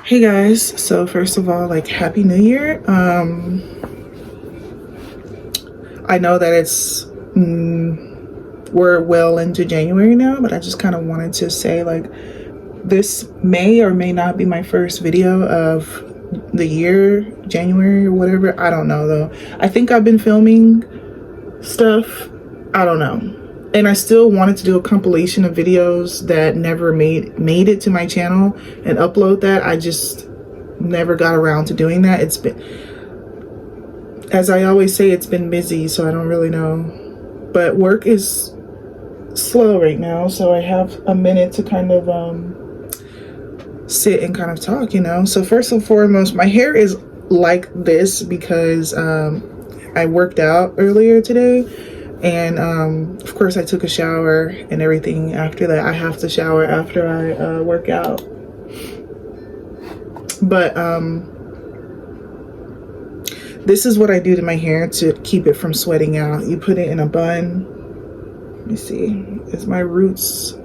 Hey guys, so first of all, like, happy new year. I know that we're well into January now, but I just kind of wanted to say, like, this may or may not be my first video of the year, January or whatever. I don't know though. I think I've been filming stuff. I don't know. And I still wanted to do a compilation of videos that never made it to my channel and upload that. I just never got around to doing that. It's been, as I always say, it's been busy, so I don't really know. But work is slow right now, so I have a minute to kind of sit and kind of talk, you know. So first and foremost, my hair is like this because I worked out earlier today, and of course I took a shower and everything after that. I have to shower after I work out. But this is what I do to my hair to keep it from sweating out. You put it in a bun. Let me see, is my roots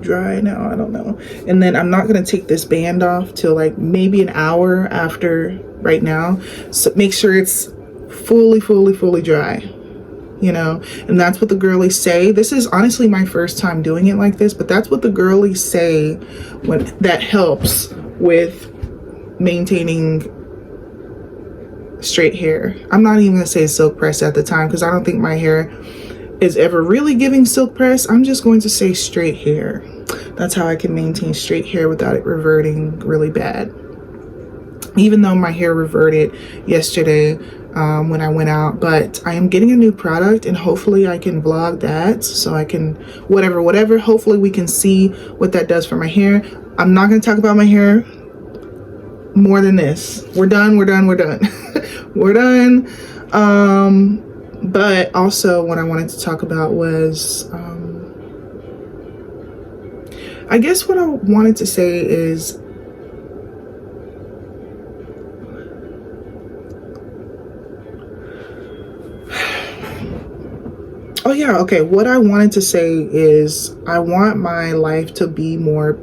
dry now? I don't know. And then I'm not gonna take this band off till like maybe an hour after right now. So make sure it's fully dry, you know. And that's what the girlies say. This is honestly my first time doing it like this, but that's what the girlies say when that helps with maintaining straight hair. I'm not even gonna say silk press at the time because I don't think my hair is ever really giving silk press. I'm just going to say straight hair. That's how I can maintain straight hair without it reverting really bad. Even though my hair reverted yesterday when I went out, but I am getting a new product and hopefully I can vlog that, so I can whatever, hopefully we can see what that does for my hair. I'm not going to talk about my hair more than this. We're done. We're done. We're done. But also what I wanted to talk about was, I guess what I wanted to say is, oh yeah, okay, what I wanted to say is I want my life to be more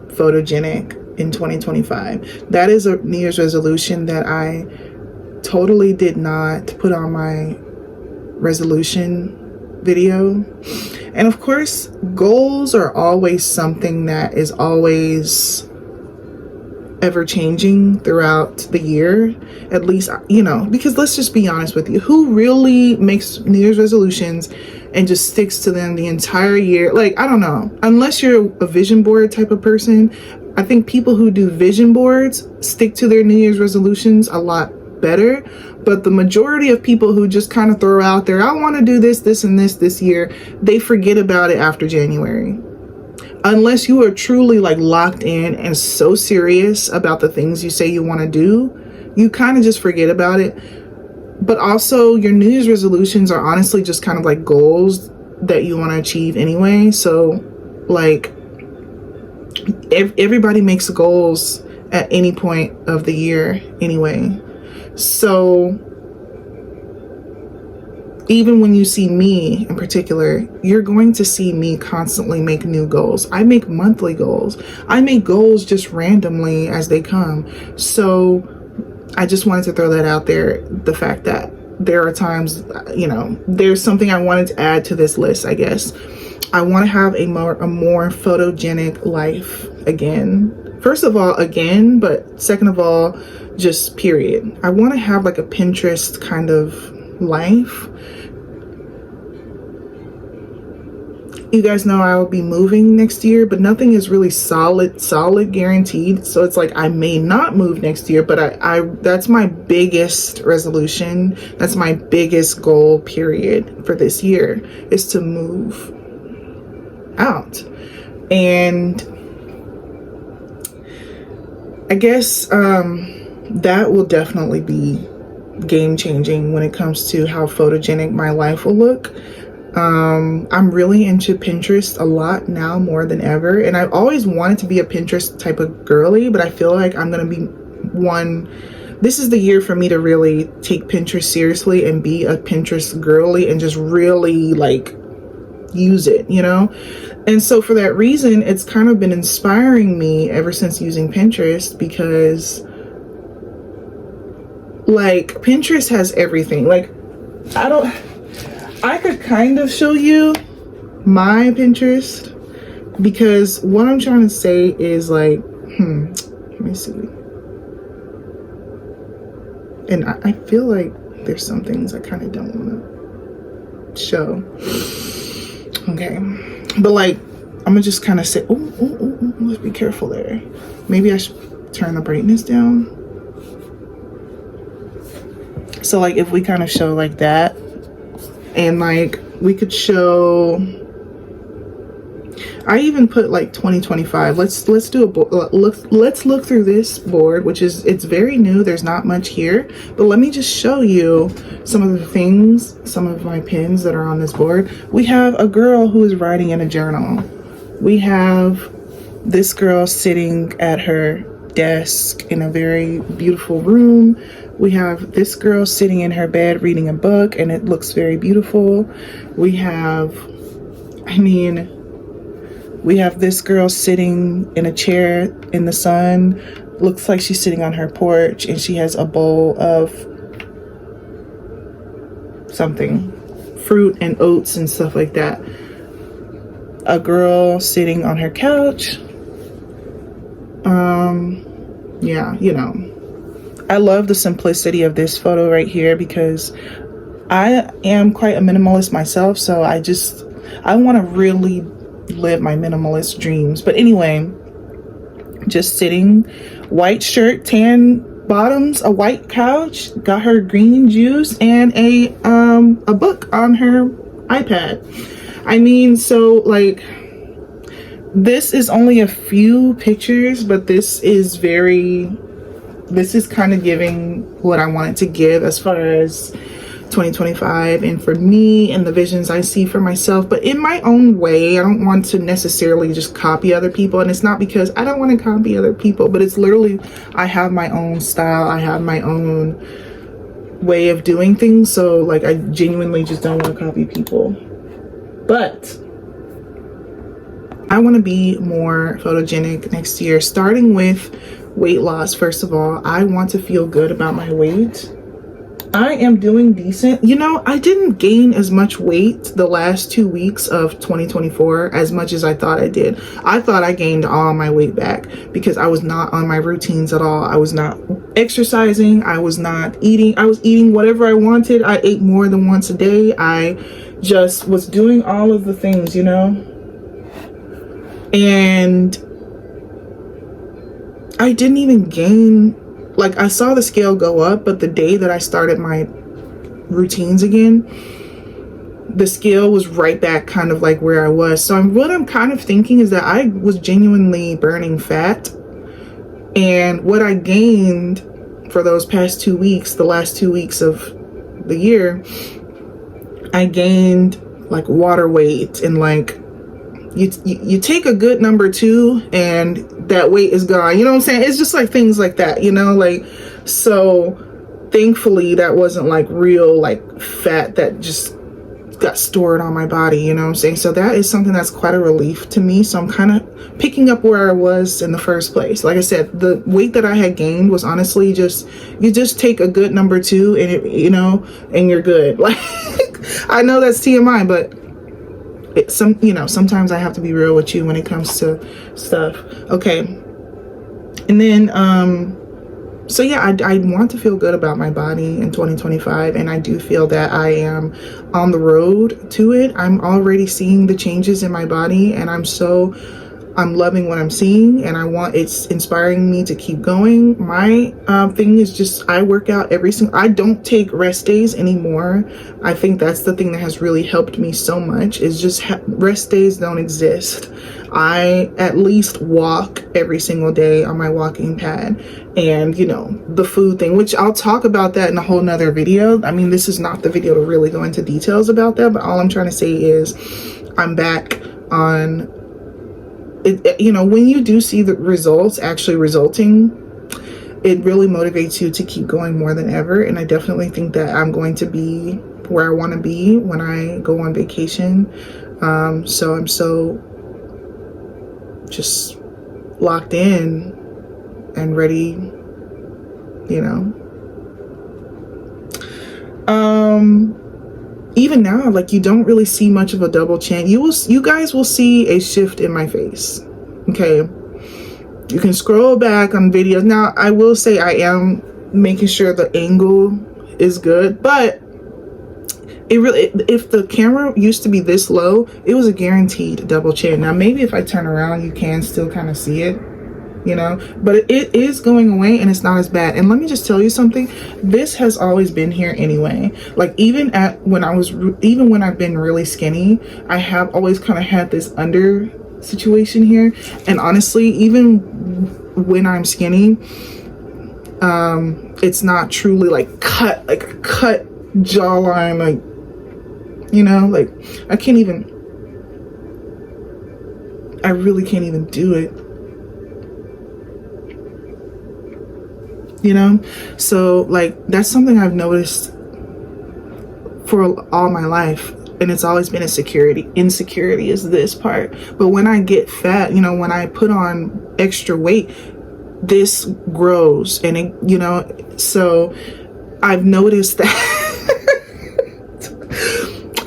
photogenic in 2025. That is a New Year's resolution that I totally did not put on my resolution video. And of course, goals are always something that is always ever changing throughout the year, at least, you know, because let's just be honest with you, who really makes New Year's resolutions and just sticks to them the entire year? Like, I don't know, unless you're a vision board type of person. I think people who do vision boards stick to their New Year's resolutions a lot better, but the majority of people who just kind of throw out there, I want to do this and this year, they forget about it after January. Unless you are truly like locked in and so serious about the things you say you want to do, you kind of just forget about it. But also your New Year's resolutions are honestly just kind of like goals that you want to achieve anyway. So like everybody makes goals at any point of the year anyway. So even when you see me in particular, you're going to see me constantly make new goals. I make monthly goals. I make goals just randomly as they come. So I just wanted to throw that out there. The fact that there are times, you know, there's something I wanted to add to this list, I guess. I want to have a more photogenic life again. First of all, again, but second of all, just period. I want to have like a Pinterest kind of life. You guys know I will be moving next year, but nothing is really solid guaranteed. So it's like I may not move next year, but I that's my biggest resolution. That's my biggest goal period for this year, is to move out. And I guess that will definitely be game changing when it comes to how photogenic my life will look. I'm really into Pinterest a lot now, more than ever, and I've always wanted to be a Pinterest type of girly, but I feel like I'm gonna be one. This is the year for me to really take Pinterest seriously and be a Pinterest girly and just really like use it, you know? And so for that reason, it's kind of been inspiring me ever since using Pinterest, because like Pinterest has everything. Like I could kind of show you my Pinterest, because what I'm trying to say is like, let me see. And I feel like there's some things I kind of don't want to show. Okay. But like, I'm gonna just kind of say, oh, let's be careful there. Maybe I should turn the brightness down. So like if we kind of show like that, and like we could show, I even put like 2025. Let's do a let's look through this board, which is, it's very new. There's not much here, but let me just show you some of the things, some of my pins that are on this board. We have a girl who is writing in a journal. We have this girl sitting at her desk in a very beautiful room. We have this girl sitting in her bed reading a book, and it looks very beautiful. We have, we have this girl sitting in a chair in the sun. Looks like she's sitting on her porch, and she has a bowl of something, fruit and oats and stuff like that. A girl sitting on her couch. Yeah, you know, I love the simplicity of this photo right here, because I am quite a minimalist myself. So I want to really live my minimalist dreams. But anyway, just sitting, white shirt, tan bottoms, a white couch, got her green juice, and a book on her iPad. So like, this is only a few pictures, but this is kind of giving what I wanted to give as far as 2025, and for me and the visions I see for myself, but in my own way. I don't want to necessarily just copy other people, and it's not because I don't want to copy other people, but it's literally, I have my own style, I have my own way of doing things. So like, I genuinely just don't want to copy people, but I want to be more photogenic next year, starting with weight loss. First of all, I want to feel good about my weight. I am doing decent. You know, I didn't gain as much weight the last 2 weeks of 2024 as much as I thought I did. I thought I gained all my weight back because I was not on my routines at all. I was not exercising. I was not eating. I was eating whatever I wanted. I ate more than once a day. I just was doing all of the things, you know. And I didn't even gain, like, I saw the scale go up, but the day that I started my routines again, the scale was right back kind of like where I was. So what I'm kind of thinking is that I was genuinely burning fat, and what I gained for those past 2 weeks, the last 2 weeks of the year, I gained like water weight, and like, you take a good number 2 and that weight is gone, you know what I'm saying? It's just like things like that, you know, like, so thankfully that wasn't like real like fat that just got stored on my body, you know what I'm saying? So that is something that's quite a relief to me. So I'm kind of picking up where I was in the first place. Like I said, the weight that I had gained was honestly just, you just take a good number 2 and it, you know, and you're good. Like, I know that's TMI, but sometimes I have to be real with you when it comes to stuff. Okay. And then, so yeah, I want to feel good about my body in 2025. And I do feel that I am on the road to it. I'm already seeing the changes in my body, and I'm loving what I'm seeing, and it's inspiring me to keep going. My thing is just, I work out I don't take rest days anymore. I think that's the thing that has really helped me so much, is just rest days don't exist. I at least walk every single day on my walking pad. And you know, the food thing, which I'll talk about that in a whole nother video. I mean, this is not the video to really go into details about that, but all I'm trying to say is I'm back on it. You know, when you do see the results actually resulting, it really motivates you to keep going more than ever. And I definitely think that I'm going to be where I want to be when I go on vacation So I'm so just locked in and ready, you know. Even now, like, you don't really see much of a double chin. You guys will see a shift in my face. Okay, you can scroll back on videos. Now, I will say I am making sure the angle is good, but it really, if the camera used to be this low, it was a guaranteed double chin. Now, maybe if I turn around, you can still kind of see it, you know, but it is going away and it's not as bad. And let me just tell you something, this has always been here anyway. Like, even when I've been really skinny, I have always kind of had this under situation here. And honestly, even when I'm skinny, it's not truly like a cut jawline, like, you know, like I really can't even do it, you know. So like, that's something I've noticed for all my life, and it's always been insecurity is this part. But when I get fat, you know, when I put on extra weight, this grows, and it, you know, so I've noticed that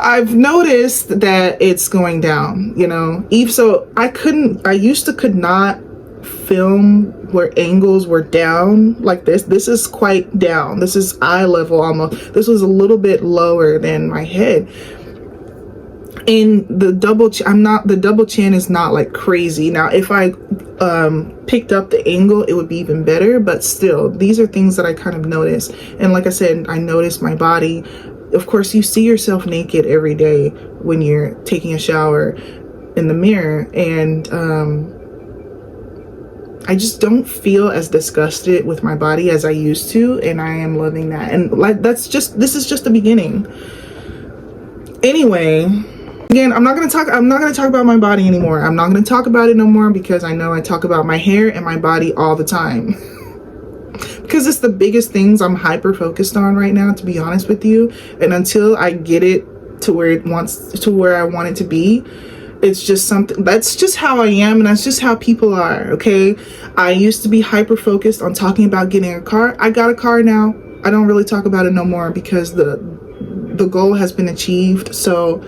I've noticed that it's going down, you know. I used to could not film where angles were down like this. This is quite down. This is eye level almost. This was a little bit lower than my head. And the double chin is not like crazy. Now, if I picked up the angle, it would be even better, but still, these are things that I kind of notice. And like I said, I noticed my body. Of course, you see yourself naked every day when you're taking a shower in the mirror, and I just don't feel as disgusted with my body as I used to, and I am loving that. And like, this is just the beginning. Anyway, again, I'm not gonna talk about my body anymore. I'm not gonna talk about it no more, because I know I talk about my hair and my body all the time. Because it's the biggest things I'm hyper focused on right now, to be honest with you. And until I get it to where I want it to be, it's just something, that's just how I am, and that's just how people are. Okay, I used to be hyper focused on talking about getting a car. I got a car now. I don't really talk about it no more, because the goal has been achieved. So,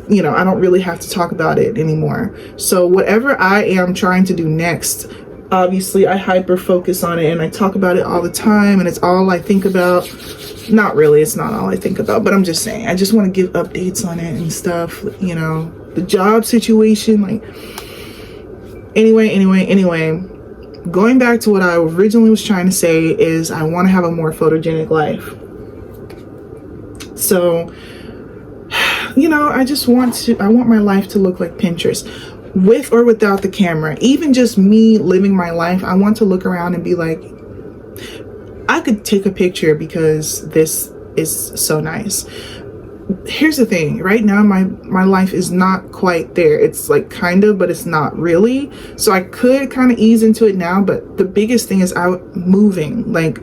you know, I don't really have to talk about it anymore. So whatever I am trying to do next, obviously I hyper focus on it, and I talk about it all the time, and it's all I think about. Not really, it's not all I think about, but I'm just saying, I just want to give updates on it and stuff, you know, the job situation. Like, anyway, going back to what I originally was trying to say is I want to have a more photogenic life. So, you know, I want my life to look like Pinterest, with or without the camera. Even just me living my life, I want to look around and be like, I could take a picture because this is so nice. Here's the thing, right now my life is not quite there. It's like kind of, but it's not really. So I could kind of ease into it now, but the biggest thing is out moving. Like,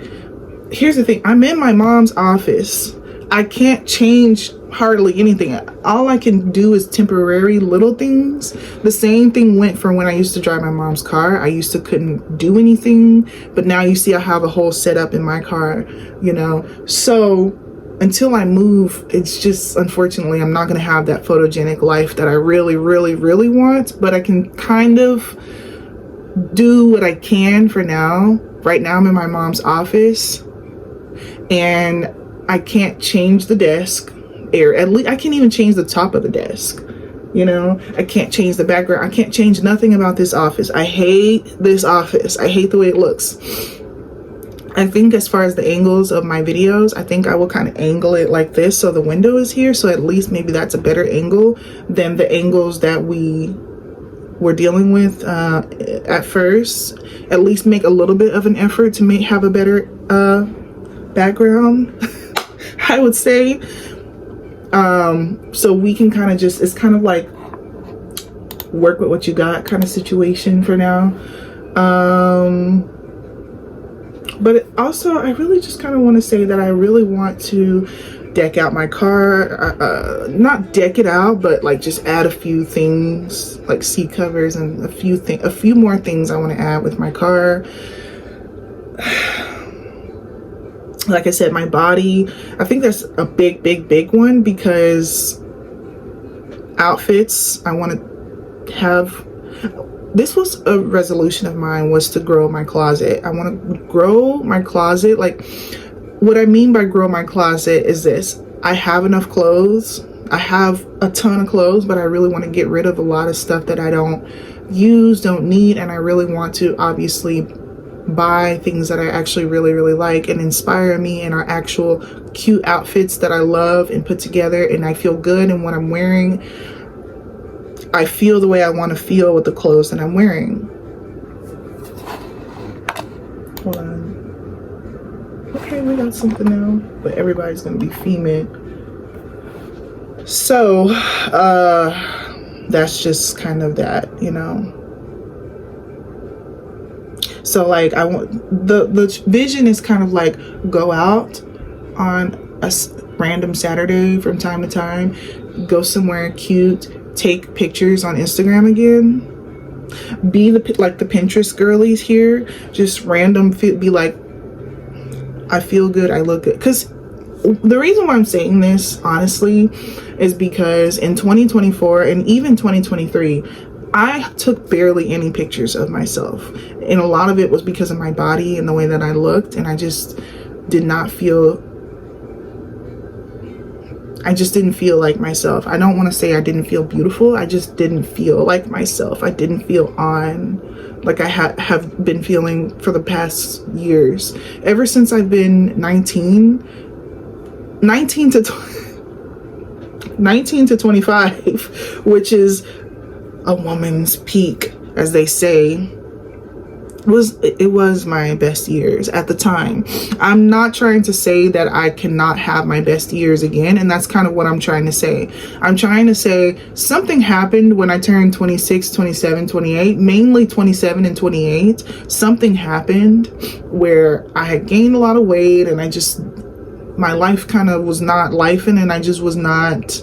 here's the thing, I'm in my mom's office. I can't change hardly anything. All I can do is temporary little things. The same thing went for when I used to drive my mom's car. I used to couldn't do anything, but now you see I have a whole setup in my car, you know. So until I move, it's just, unfortunately, I'm not going to have that photogenic life that I really, really, really want, but I can kind of do what I can for now. Right now I'm in my mom's office, and I can't change the desk, or at least I can't even change the top of the desk. You know, I can't change the background. I can't change nothing about this office. I hate this office. I hate the way it looks. I think as far as the angles of my videos, I think I will kind of angle it like this, so the window is here. So at least maybe that's a better angle than the angles that we were dealing with at first. At least make a little bit of an effort to have a better background. I would say, so we can kind of just, it's kind of like work with what you got kind of situation for now. But also, I really just kind of want to say that I really want to deck out my car, not deck it out, but like just add a few things like seat covers and a few more things I want to add with my car. Like I said, my body, I think that's a big one, because outfits, I want to have, this was a resolution of mine, was to grow my closet. I want to grow my closet. Like, what I mean by grow my closet is this: I have enough clothes. I have a ton of clothes, but I really want to get rid of a lot of stuff that I don't use, don't need, and I really want to obviously buy things that I actually really like and inspire me and are actual cute outfits that I love and put together, and I feel good in what I'm wearing. I feel the way I want to feel with the clothes that I'm wearing. Hold on. Okay, we got something now, but everybody's gonna be female. So that's just kind of that, you know. So like, I want, the vision is kind of like, go out on a random Saturday from time to time, go somewhere cute, take pictures on Instagram again, be like the Pinterest girlies here, just random, be like, I feel good, I look good. Because the reason why I'm saying this, honestly, is because in 2024 and even 2023, I took barely any pictures of myself, and a lot of it was because of my body and the way that I looked, and I just didn't feel like myself. I don't want to say I didn't feel beautiful. I just didn't feel like myself. I didn't feel on like I have been feeling for the past years. Ever since I've been 19 to 25, which is a woman's peak, as they say, it was my best years at the time. I'm not trying to say that I cannot have my best years again, and that's kind of what I'm trying to say. I'm trying to say something happened when I turned 26, 27, 28, mainly 27 and 28. Something happened where I had gained a lot of weight, and my life kind of was not lifing, and I just was not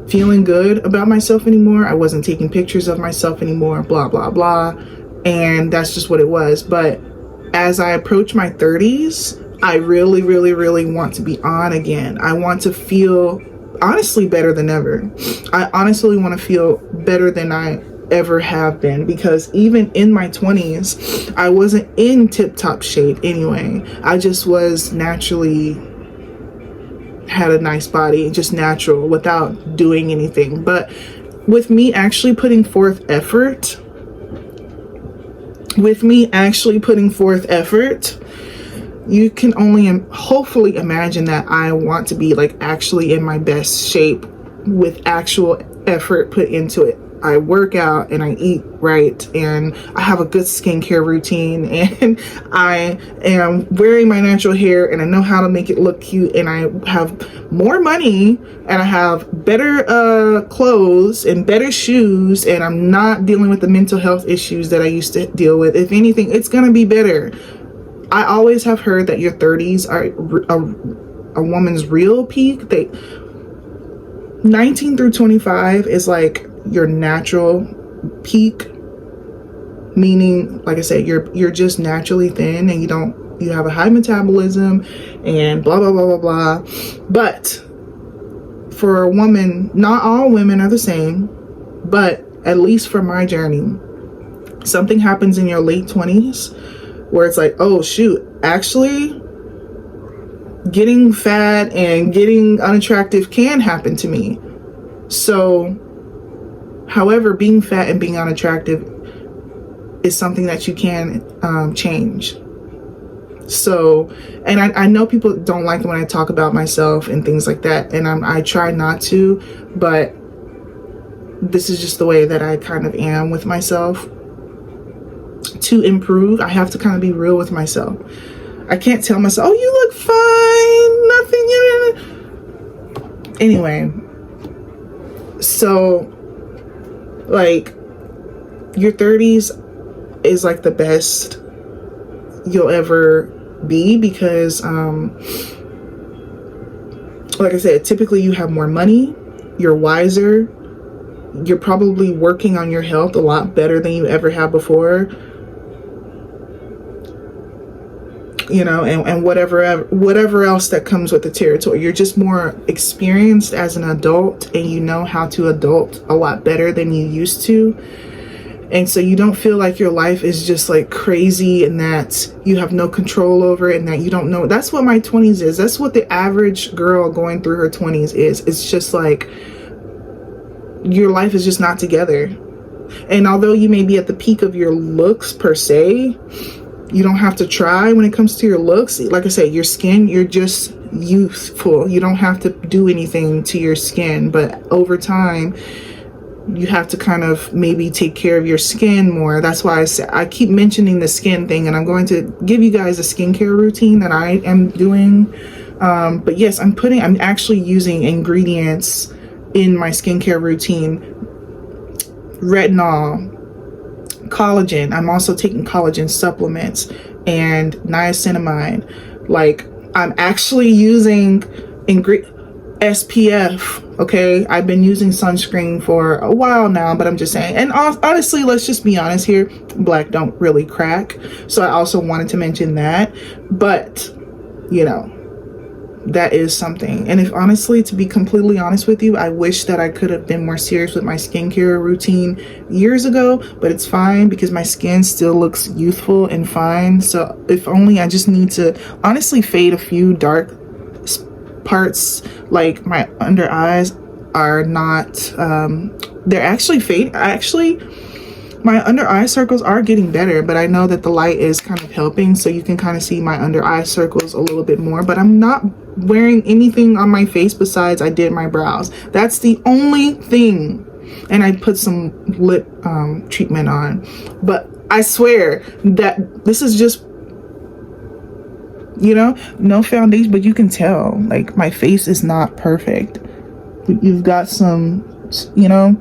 feeling good about myself anymore. I wasn't taking pictures of myself anymore, blah, blah, blah. And that's just what it was. But as I approach my 30s, I really want to be on again. I want to feel honestly better than ever. I honestly want to feel better than I ever have been, because even in my 20s, I wasn't in tip-top shape anyway. I just was naturally had a nice body, just natural, without doing anything. But with me actually putting forth effort, you can only hopefully imagine that I want to be like actually in my best shape with actual effort put into it. I work out and I eat right, and I have a good skincare routine, and I am wearing my natural hair, and I know how to make it look cute, and I have more money, and I have better clothes and better shoes, and I'm not dealing with the mental health issues that I used to deal with. If anything, it's gonna be better. I always have heard that your 30s are a woman's real peak. 19 through 25 is like your natural peak, meaning, like I said, you're just naturally thin, and you have a high metabolism and blah blah blah blah blah. But for a woman, not all women are the same, but at least for my journey, something happens in your late 20s where it's like, oh shoot, actually getting fat and getting unattractive can happen to me. So however, being fat and being unattractive is something that you can change. So, and I know people don't like when I talk about myself and things like that, and I try not to, but this is just the way that I kind of am with myself. To improve, I have to kind of be real with myself. I can't tell myself, oh, you look fine, nothing. Anyway, so like your 30s is like the best you'll ever be, because like I said, typically you have more money, you're wiser, you're probably working on your health a lot better than you ever have before, you know, and whatever else that comes with the territory. You're just more experienced as an adult, and you know how to adult a lot better than you used to. And so you don't feel like your life is just like crazy and that you have no control over it and that you don't know. That's what my 20s is. That's what the average girl going through her 20s is. It's just like your life is just not together. And although you may be at the peak of your looks per se, you don't have to try when it comes to your looks. Like I said, your skin, you're just youthful. You don't have to do anything to your skin. But over time, you have to kind of maybe take care of your skin more. That's why I keep mentioning the skin thing, and I'm going to give you guys a skincare routine that I am doing. But yes, I'm actually using ingredients in my skincare routine. Retinol, collagen. I'm also taking collagen supplements and niacinamide. Like, I'm actually using SPF. Okay, I've been using sunscreen for a while now, but I'm just saying. And honestly, let's just be honest here, black don't really crack. So I also wanted to mention that. But, you know, that is something. And if honestly, to be completely honest with you, I wish that I could have been more serious with my skincare routine years ago, but it's fine because my skin still looks youthful and fine. So if only I just need to honestly fade a few dark parts, like my under eyes are not they're actually my under eye circles are getting better, but I know that the light is kind of helping, so you can kind of see my under eye circles a little bit more. But I'm not wearing anything on my face besides I did my brows. That's the only thing. And I put some lip treatment on, but I swear that this is just, you know, no foundation, but you can tell like my face is not perfect. You've got some, you know,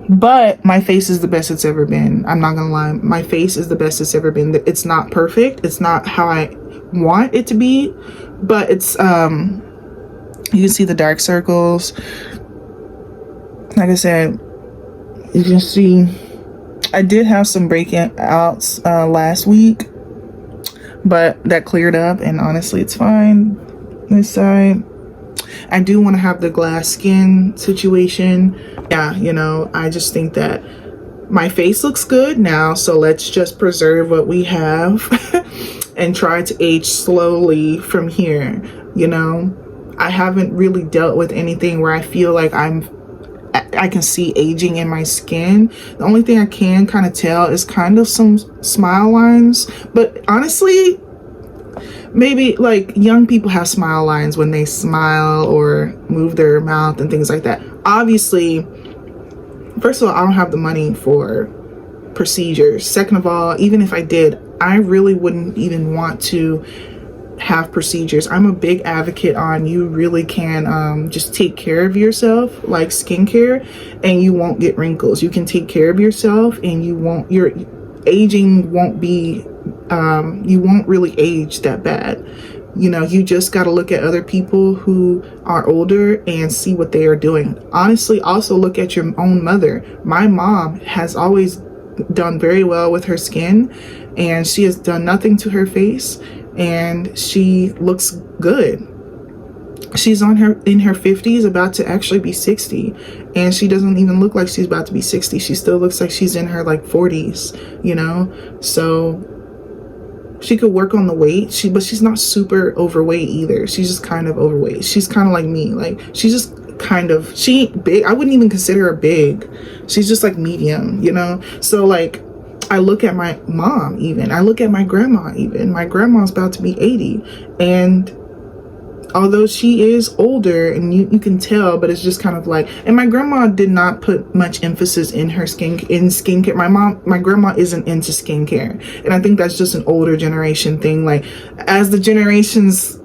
but my face is the best it's ever been. I'm not gonna lie, my face is the best it's ever been. It's not perfect, it's not how I want it to be, but it's you can see the dark circles. Like I said, you can see I did have some breakouts last week, but that cleared up, and honestly it's fine. This side, I do want to have the glass skin situation. Yeah, you know, I just think that my face looks good now, so let's just preserve what we have and try to age slowly from here. You know, I haven't really dealt with anything where I feel like I can see aging in my skin. The only thing I can kind of tell is kind of some smile lines, but honestly, maybe like young people have smile lines when they smile or move their mouth and things like that. Obviously, first of all, I don't have the money for procedures. Second of all, even if I did, I really wouldn't even want to have procedures. I'm a big advocate on you really can just take care of yourself, like skincare, and you won't get wrinkles. You can take care of yourself and your aging won't be you won't really age that bad. You know, you just got to look at other people who are older and see what they are doing. Honestly, also look at your own mother. My mom has always done very well with her skin, and she has done nothing to her face, and she looks good. She's in her 50s, about to actually be 60, and she doesn't even look like she's about to be 60. She still looks like she's in her like 40s, you know. So she could work on the weight, but she's not super overweight either. She's just kind of overweight. She's kind of like me. Like, she's just kind of, she ain't big. I wouldn't even consider her big. She's just like medium, you know. So like, I look at my mom even. I look at my grandma even. My grandma's about to be 80, and although she is older, and you can tell, but it's just kind of like, and my grandma did not put much emphasis in her skincare. My grandma isn't into skincare, and I think that's just an older generation thing. Like, as the generations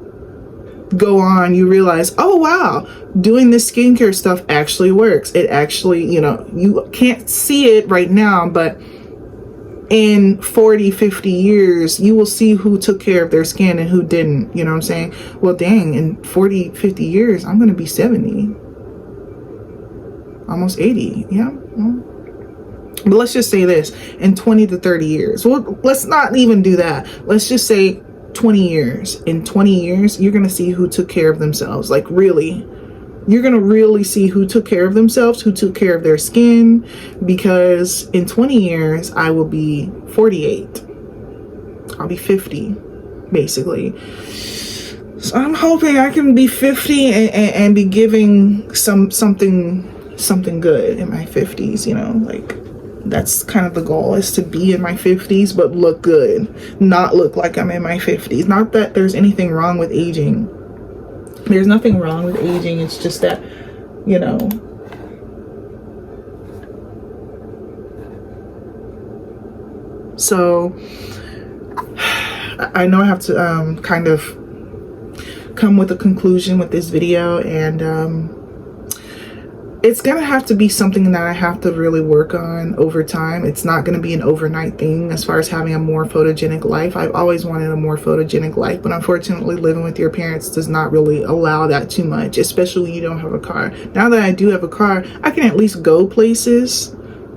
go on, you realize, oh wow, doing this skincare stuff actually works. It actually, you know, you can't see it right now, but in 40, 50 years, you will see who took care of their skin and who didn't. You know what I'm saying? Well, dang, in 40, 50 years, I'm going to be 70. Almost 80. Yeah. Well, but let's just say this, in 20 to 30 years. Well, let's not even do that. Let's just say 20 years. In 20 years, you're going to see who took care of themselves. Like, really. You're going to really see who took care of themselves, who took care of their skin, because in 20 years, I will be 48. I'll be 50, basically. So I'm hoping I can be 50 and be giving something good in my 50s, you know, like that's kind of the goal, is to be in my 50s, but look good, not look like I'm in my 50s. Not that there's anything wrong with aging. There's nothing wrong with aging. It's just that, you know, so I know I have to kind of come with a conclusion with this video, and it's gonna have to be something that I have to really work on over time. It's not gonna be an overnight thing as far as having a more photogenic life. I've always wanted a more photogenic life, but unfortunately living with your parents does not really allow that too much, especially when you don't have a car. Now that I do have a car, I can at least go places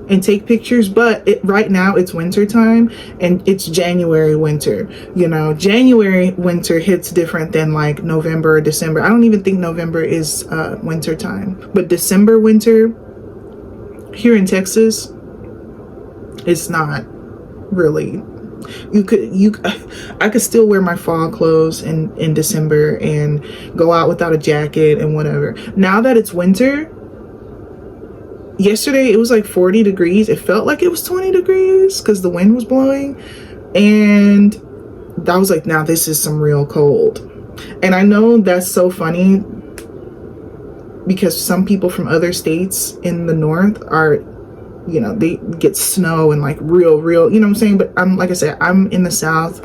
and take pictures, but right now it's winter time and it's January winter. You know, January winter hits different than like November or December. I don't even think November is winter time, but December winter here in Texas, it's not really. I could still wear my fall clothes in December and go out without a jacket and whatever. Now that it's winter, yesterday it was like 40 degrees. It felt like it was 20 degrees because the wind was blowing, and I was like, now this is some real cold. And I know that's so funny because some people from other states in the north are, you know, they get snow and like real, you know what I'm saying? But I'm, like I said, I'm in the South.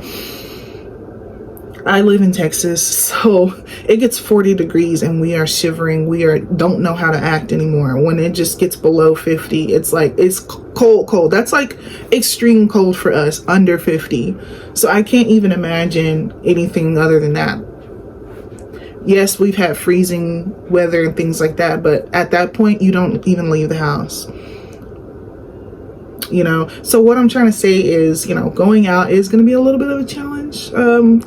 I live in Texas, so it gets 40 degrees and we are shivering. We don't know how to act anymore. When it just gets below 50, it's like, it's cold. That's like extreme cold for us, under 50. So I can't even imagine anything other than that. Yes, we've had freezing weather and things like that, but at that point, you don't even leave the house. You know, so what I'm trying to say is, you know, going out is going to be a little bit of a challenge,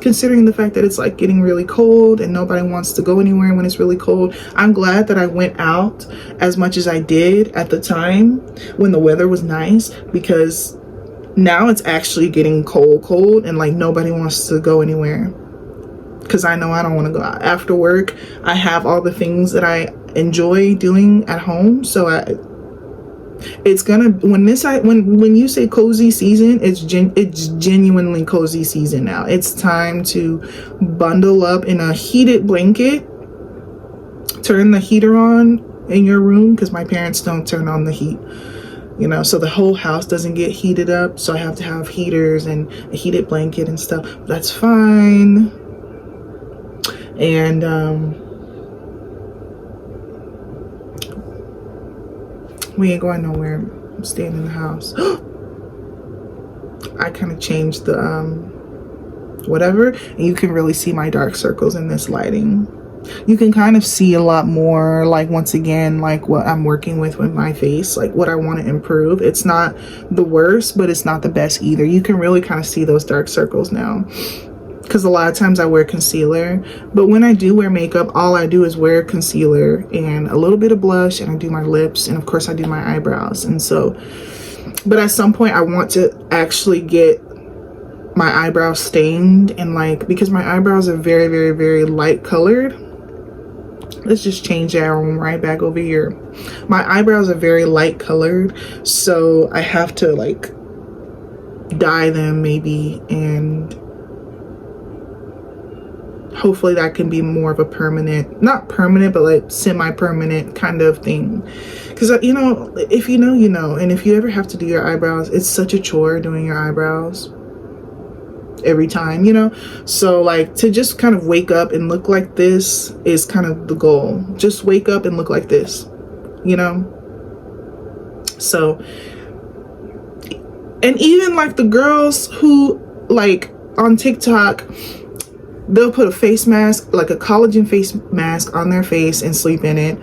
considering the fact that it's like getting really cold and nobody wants to go anywhere when it's really cold. I'm glad that I went out as much as I did at the time when the weather was nice, because now it's actually getting cold and like nobody wants to go anywhere, because I know I don't want to go out. After work, I have all the things that I enjoy doing at home, so it's gonna, when you say cozy season, it's genuinely cozy season now. It's time to bundle up in a heated blanket, turn the heater on in your room, because my parents don't turn on the heat, you know, so the whole house doesn't get heated up, so I have to have heaters and a heated blanket and stuff. That's fine. And we ain't going nowhere. I'm staying in the house. I kind of changed the whatever, and you can really see my dark circles in this lighting. You can kind of see a lot more, like, once again, like what I'm working with my face, like what I want to improve. It's not the worst, but it's not the best either. You can really kind of see those dark circles now, because a lot of times I wear concealer, but when I do wear makeup, all I do is wear concealer and a little bit of blush, and I do my lips, and of course I do my eyebrows. And so, but at some point I want to actually get my eyebrows stained, and like, because my eyebrows are very, very, very light colored. Let's just change that room right back over here. My eyebrows are very light colored, so I have to like dye them maybe, and hopefully that can be more of a permanent, not permanent, but like semi-permanent kind of thing. Because, you know, if you know, you know. And if you ever have to do your eyebrows, it's such a chore doing your eyebrows every time, you know. So like, to just kind of wake up and look like this is kind of the goal. Just wake up and look like this, you know. So And even like the girls who like on TikTok, they'll put a face mask, like a collagen face mask on their face and sleep in it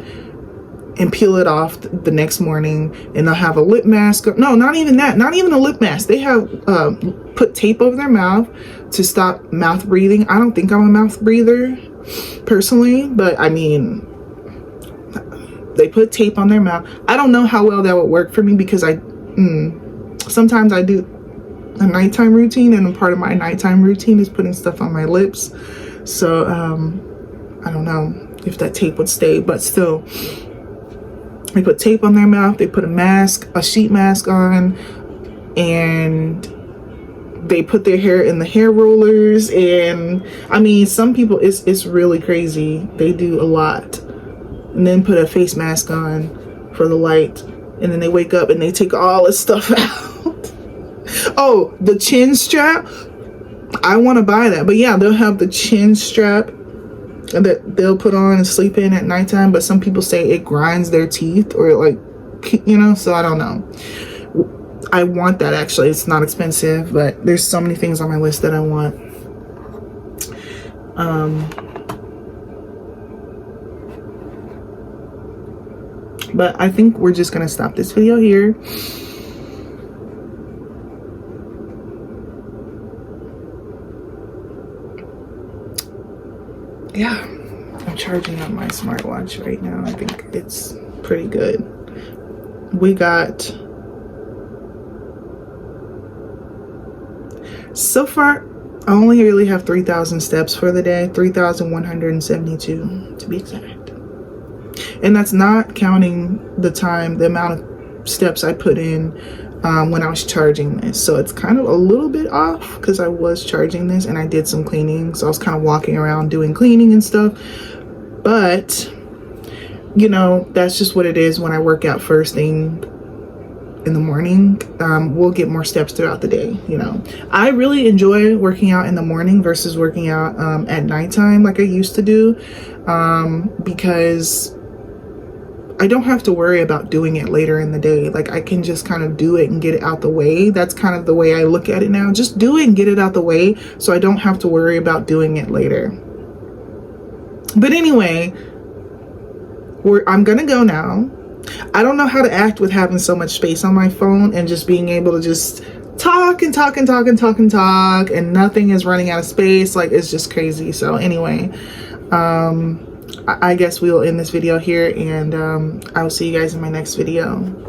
and peel it off the next morning, and they'll have a lip mask. No, not even that, not even a lip mask. They have put tape over their mouth to stop mouth breathing. I don't think I'm a mouth breather personally, but I mean, they put tape on their mouth. I don't know how well that would work for me, because sometimes I do a nighttime routine, and a part of my nighttime routine is putting stuff on my lips. So I don't know if that tape would stay, but still, they put tape on their mouth, they put a mask, a sheet mask on, and they put their hair in the hair rollers. And I mean, some people, it's really crazy. They do a lot. And then put a face mask on for the light, and then they wake up and they take all this stuff out. Oh, the chin strap, I want to buy that. But yeah, they'll have the chin strap that they'll put on and sleep in at nighttime, but some people say it grinds their teeth, or like, you know, so I don't know. I want that. Actually, it's not expensive, but there's so many things on my list that I want. But I think we're just gonna stop this video here. Yeah, I'm charging up my smartwatch right now. I think it's pretty good. We got, so far, I only really have 3,000 steps for the day, 3,172 to be exact. And that's not counting the time, the amount of steps I put in when I was charging this. So it's kind of a little bit off, because I was charging this and I did some cleaning. So I was kind of walking around doing cleaning and stuff. But, you know, that's just what it is when I work out first thing in the morning. We'll get more steps throughout the day, you know. I really enjoy working out in the morning versus working out at nighttime like I used to do, because I don't have to worry about doing it later in the day. Like, I can just kind of do it and get it out the way. That's kind of the way I look at it now. Just do it and get it out the way, so I don't have to worry about doing it later. But anyway, I'm gonna go now. I don't know how to act with having so much space on my phone and just being able to just talk and talk and talk and talk and talk, and nothing is running out of space. Like, it's just crazy. So anyway, I guess we'll end this video here, and I will see you guys in my next video.